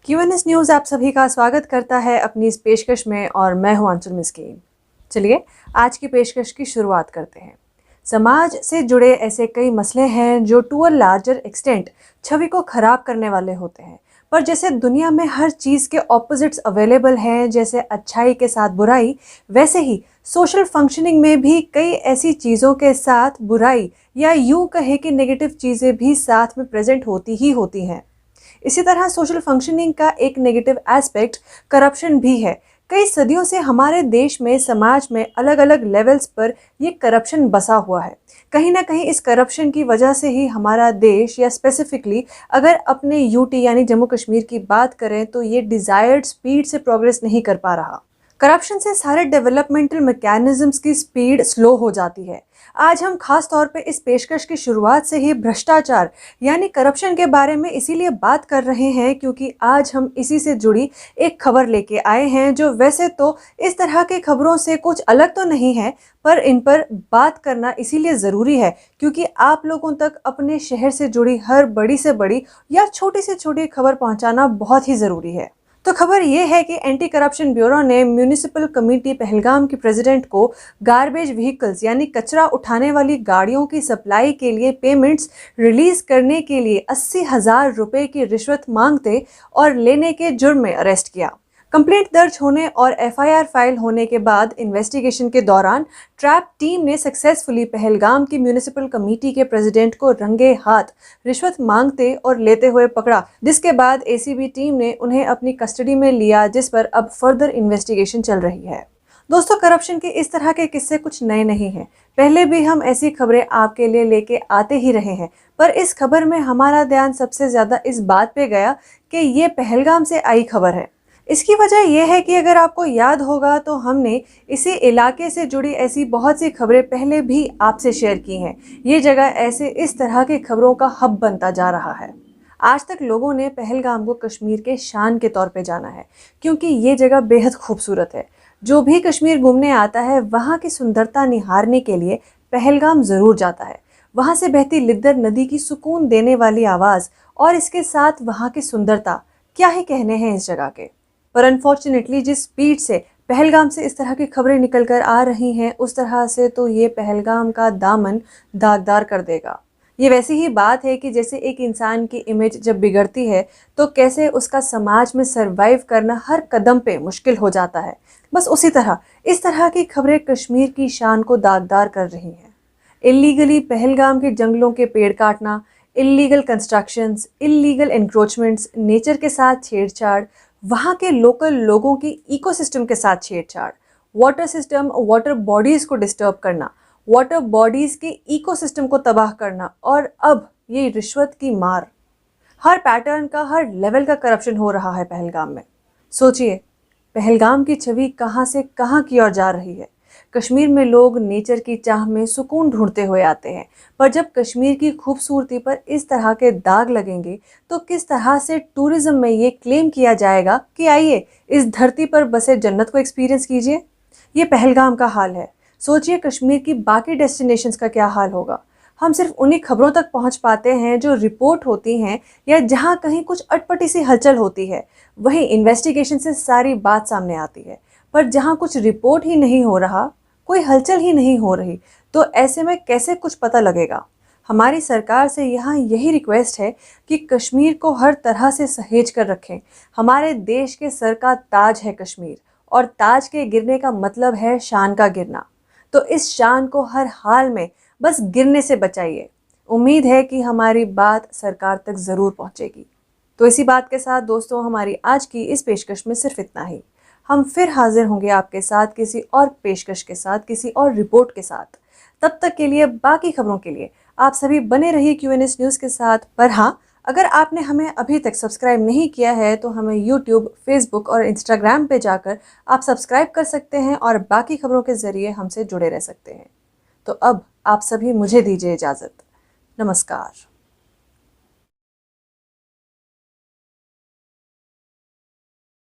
क्यूएनएस news आप सभी का स्वागत करता है अपनी इस पेशकश में और मैं हूं अंचल मिस्कीन। चलिए आज की पेशकश की शुरुआत करते हैं। समाज से जुड़े ऐसे कई मसले हैं जो टू अ लार्जर एक्सटेंट छवि को खराब करने वाले होते हैं, पर जैसे दुनिया में हर चीज़ के ऑपोजिट्स अवेलेबल हैं, जैसे अच्छाई के साथ बुराई, वैसे ही सोशल फंक्शनिंग में भी कई ऐसी चीज़ों के साथ बुराई या यूं कहे कि नेगेटिव चीज़ें भी साथ में प्रेजेंट होती ही होती हैं। इसी तरह सोशल फंक्शनिंग का एक नेगेटिव एस्पेक्ट करप्शन भी है। कई सदियों से हमारे देश में, समाज में अलग अलग लेवल्स पर ये करप्शन बसा हुआ है। कहीं ना कहीं इस करप्शन की वजह से ही हमारा देश, या स्पेसिफिकली अगर अपने यूटी यानी जम्मू कश्मीर की बात करें, तो ये डिज़ायर्ड स्पीड से प्रोग्रेस नहीं कर पा रहा। करप्शन से सारे डेवलपमेंटल मैकेनिज्म्स की स्पीड स्लो हो जाती है। आज हम खास तौर पे इस पेशकश की शुरुआत से ही भ्रष्टाचार यानी करप्शन के बारे में इसीलिए बात कर रहे हैं क्योंकि आज हम इसी से जुड़ी एक खबर लेके आए हैं, जो वैसे तो इस तरह के खबरों से कुछ अलग तो नहीं है, पर इन पर बात करना इसीलिए ज़रूरी है क्योंकि आप लोगों तक अपने शहर से जुड़ी हर बड़ी से बड़ी या छोटी से छोटी खबर पहुंचाना बहुत ही ज़रूरी है। तो खबर ये है कि एंटी करप्शन ब्यूरो ने म्यूनिसिपल कमेटी पहलगाम के प्रेसिडेंट को गार्बेज व्हीकल्स यानी कचरा उठाने वाली गाड़ियों की सप्लाई के लिए पेमेंट्स रिलीज करने के लिए 80,000 रुपए की रिश्वत मांगते और लेने के जुर्म में अरेस्ट किया। कंप्लेंट दर्ज होने और एफआईआर फाइल होने के बाद इन्वेस्टिगेशन के दौरान ट्रैप टीम ने सक्सेसफुली पहलगाम की म्यूनिसिपल कमेटी के प्रेसिडेंट को रंगे हाथ रिश्वत मांगते और लेते हुए पकड़ा, जिसके बाद एसीबी टीम ने उन्हें अपनी कस्टडी में लिया, जिस पर अब फर्दर इन्वेस्टिगेशन चल रही है। दोस्तों, करप्शन के इस तरह के किस्से कुछ नए नहीं हैं। पहले भी हम ऐसी खबरें आपके लिए लेके आते ही रहे हैं, पर इस खबर में हमारा ध्यान सबसे ज़्यादा इस बात पे गया कि ये पहलगाम से आई खबर है। इसकी वजह यह है कि अगर आपको याद होगा तो हमने इसी इलाके से जुड़ी ऐसी बहुत सी खबरें पहले भी आपसे शेयर की हैं। ये जगह ऐसे इस तरह की खबरों का हब बनता जा रहा है। आज तक लोगों ने पहलगाम को कश्मीर के शान के तौर पे जाना है क्योंकि ये जगह बेहद खूबसूरत है। जो भी कश्मीर घूमने आता है वहाँ की सुंदरता निहारने के लिए पहलगाम ज़रूर जाता है। वहाँ से बहती लिद्दर नदी की सुकून देने वाली आवाज़ और इसके साथ वहाँ की सुंदरता, क्या ही कहने हैं इस जगह के। पर अनफॉर्चुनेटली जिस स्पीड से पहलगाम से इस तरह की खबरें निकल कर आ रही हैं, उस तरह से तो ये पहलगाम का दामन दागदार कर देगा। ये वैसी ही बात है कि जैसे एक इंसान की इमेज जब बिगड़ती है तो कैसे उसका समाज में सरवाइव करना हर कदम पे मुश्किल हो जाता है, बस उसी तरह इस तरह की खबरें कश्मीर की शान को दागदार कर रही हैं। इल्लीगली पहलगाम के जंगलों के पेड़ काटना, illegal constructions, illegal encroachments, nature के साथ छेड़छाड़, वहाँ के लोकल लोगों की इकोसिस्टम के साथ छेड़छाड़, वाटर सिस्टम, वाटर बॉडीज़ को डिस्टर्ब करना, वाटर बॉडीज़ के इकोसिस्टम को तबाह करना, और अब ये रिश्वत की मार। हर पैटर्न का, हर लेवल का करप्शन हो रहा है पहलगाम में। सोचिए, पहलगाम की छवि कहाँ से कहाँ की ओर जा रही है। कश्मीर में लोग नेचर की चाह में सुकून ढूंढते हुए आते हैं, पर जब कश्मीर की खूबसूरती पर इस तरह के दाग लगेंगे तो किस तरह से टूरिज्म में ये क्लेम किया जाएगा कि आइए इस धरती पर बसे जन्नत को एक्सपीरियंस कीजिए। ये पहलगाम का हाल है। सोचिए कश्मीर की बाकी डेस्टिनेशंस का क्या हाल होगा। हम सिर्फ उन्हीं खबरों तक पहुंच पाते हैं जो रिपोर्ट होती हैं या जहां कहीं कुछ अटपटी सी हलचल होती है, वहीं इन्वेस्टिगेशन से सारी बात सामने आती है। पर जहां कुछ रिपोर्ट ही नहीं हो रहा, कोई हलचल ही नहीं हो रही, तो ऐसे में कैसे कुछ पता लगेगा। हमारी सरकार से यहाँ यही रिक्वेस्ट है कि कश्मीर को हर तरह से सहेज कर रखें। हमारे देश के सर का ताज है कश्मीर, और ताज के गिरने का मतलब है शान का गिरना। तो इस शान को हर हाल में बस गिरने से बचाइए। उम्मीद है कि हमारी बात सरकार तक ज़रूर पहुँचेगी। तो इसी बात के साथ दोस्तों, हमारी आज की इस पेशकश में सिर्फ इतना ही। हम फिर हाजिर होंगे आपके साथ किसी और पेशकश के साथ, किसी और रिपोर्ट के साथ। तब तक के लिए, बाकी खबरों के लिए आप सभी बने रहिए क्यूएनएस न्यूज़ के साथ। पर हाँ, अगर आपने हमें अभी तक सब्सक्राइब नहीं किया है तो हमें यूट्यूब, फेसबुक और इंस्टाग्राम पे जाकर आप सब्सक्राइब कर सकते हैं और बाकी खबरों के ज़रिए हमसे जुड़े रह सकते हैं। तो अब आप सभी मुझे दीजिए इजाज़त। नमस्कार।